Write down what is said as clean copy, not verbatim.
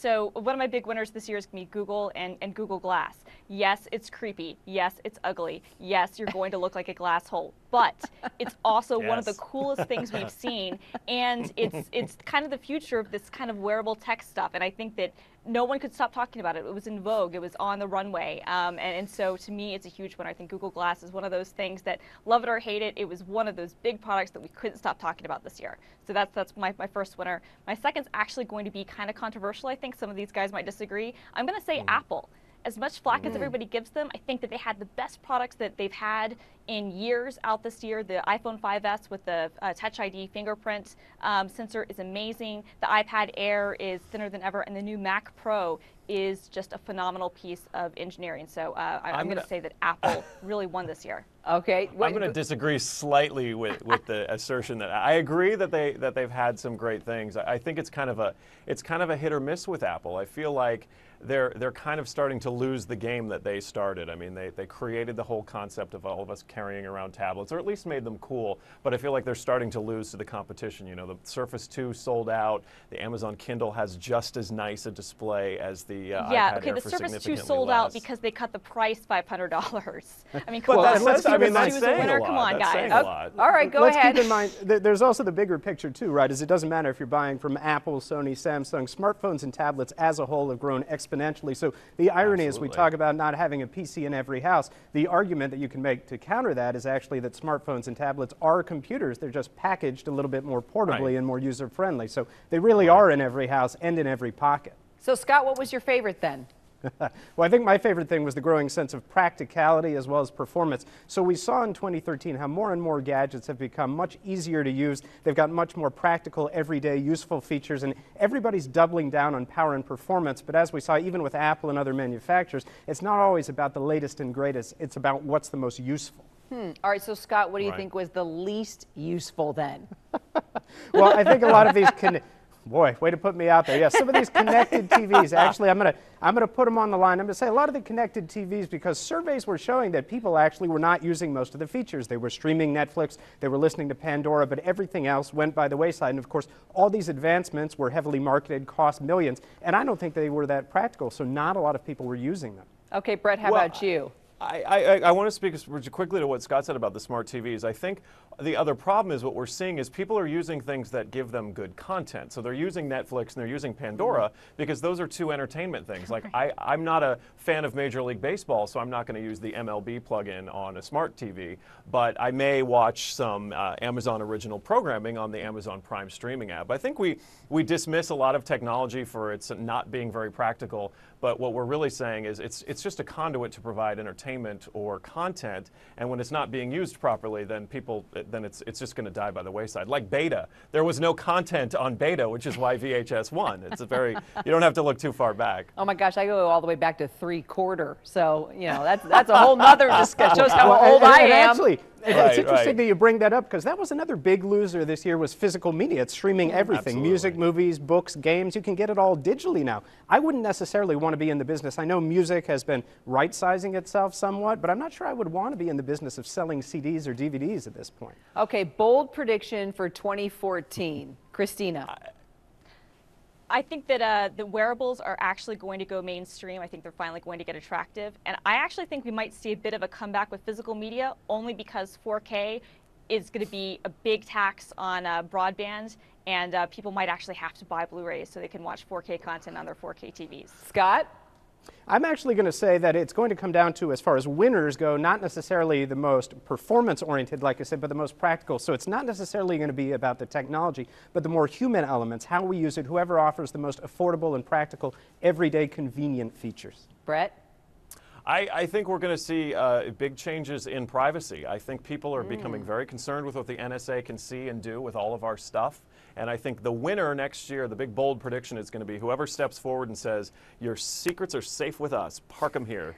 So one of my big winners this year is going to be Google and Google Glass. Yes, it's creepy. Yes, it's ugly. Yes, you're going to look like a glass hole. But it's also one of the coolest things we've seen, and it's kind of the future of this kind of wearable tech stuff. And I think that no one could stop talking about it. It was in vogue. It was on the runway. And so to me, it's a huge winner. I think Google Glass is one of those things that, love it or hate it, it was one of those big products that we couldn't stop talking about this year. So that's my first winner. My second's actually going to be kind of controversial. I think some of these guys might disagree. I'm going to say Apple. As much flack as everybody gives them, I think that they had the best products that they've had in years out this year. The iPhone 5S with the Touch ID fingerprint sensor is amazing. The iPad Air is thinner than ever, and the new Mac Pro is just a phenomenal piece of engineering. So I'm going to say that Apple really won this year. Okay. I'm going to disagree slightly with the assertion that I agree that they've had some great things. I think it's kind of a hit or miss with Apple. I feel like they're kind of starting to lose the game that they started. I mean, they created the whole concept of all of us carrying around tablets, or at least made them cool, but I feel like they're starting to lose to the competition. You know, the Surface 2 sold out. The Amazon Kindle has just as nice a display as the iPad Air the for Surface 2 significantly sold less. out because they cut the price $500. I mean, come on, that's let's saying winner. a lot. Come on, That's guys. saying a lot. All right, go Let's ahead. keep in mind, there's also the bigger picture too, right? Is it doesn't matter if you're buying from Apple, Sony, Samsung, smartphones and tablets as a whole have grown exponentially. So the irony is we talk about not having a PC in every house. The argument that you can make to counter that is actually that smartphones and tablets are computers. They're just packaged a little bit more portably and more user-friendly. So they really are in every house and in every pocket. So Scott, what was your favorite then? Well, I think my favorite thing was the growing sense of practicality as well as performance. So we saw in 2013 how more and more gadgets have become much easier to use. They've got much more practical, everyday, useful features, and everybody's doubling down on power and performance. But as we saw, even with Apple and other manufacturers, it's not always about the latest and greatest. It's about what's the most useful. All right, so Scott, what do you think was the least useful then? Well, I think a lot of these boy, way to put me out there. Yeah, some of these connected TVs, actually, I'm gonna put them on the line. I'm gonna say a lot of the connected TVs, because surveys were showing that people actually were not using most of the features. They were streaming Netflix, they were listening to Pandora, but everything else went by the wayside. And of course, all these advancements were heavily marketed, cost millions, and I don't think they were that practical, so not a lot of people were using them. Okay, Brett, how about you? I want to speak quickly to what Scott said about the smart TVs. I think the other problem is what we're seeing is people are using things that give them good content. So they're using Netflix and they're using Pandora because those are two entertainment things. Like I'm not a fan of Major League Baseball, so I'm not going to use the MLB plugin on a smart TV, but I may watch some Amazon original programming on the Amazon Prime streaming app. I think we dismiss a lot of technology for its not being very practical, but what we're really saying is it's just a conduit to provide entertainment or content, and when it's not being used properly, then it's just going to die by the wayside. Like Beta, there was no content on Beta, which is why VHS won. It's you don't have to look too far back. Oh my gosh, I go all the way back to 3/4, so you know that's a whole nother discussion. Shows how old I am. Actually, it's interesting that you bring that up, because that was another big loser this year, was physical media. It's streaming everything, music, movies, books, games. You can get it all digitally now. I wouldn't necessarily want to be in the business. I know music has been right-sizing itself somewhat, but I'm not sure I would want to be in the business of selling CDs or DVDs at this point. Okay, bold prediction for 2014. Christina. I think that the wearables are actually going to go mainstream. I think they're finally going to get attractive. And I actually think we might see a bit of a comeback with physical media, only because 4K is going to be a big tax on broadband, and people might actually have to buy Blu-rays so they can watch 4K content on their 4K TVs. Scott? I'm actually going to say that it's going to come down to, as far as winners go, not necessarily the most performance-oriented, like I said, but the most practical. So it's not necessarily going to be about the technology, but the more human elements, how we use it, whoever offers the most affordable and practical, everyday, convenient features. Brett? I think we're going to see big changes in privacy. I think people are becoming very concerned with what the NSA can see and do with all of our stuff. And I think the winner next year, the big bold prediction is going to be whoever steps forward and says, your secrets are safe with us, park them here.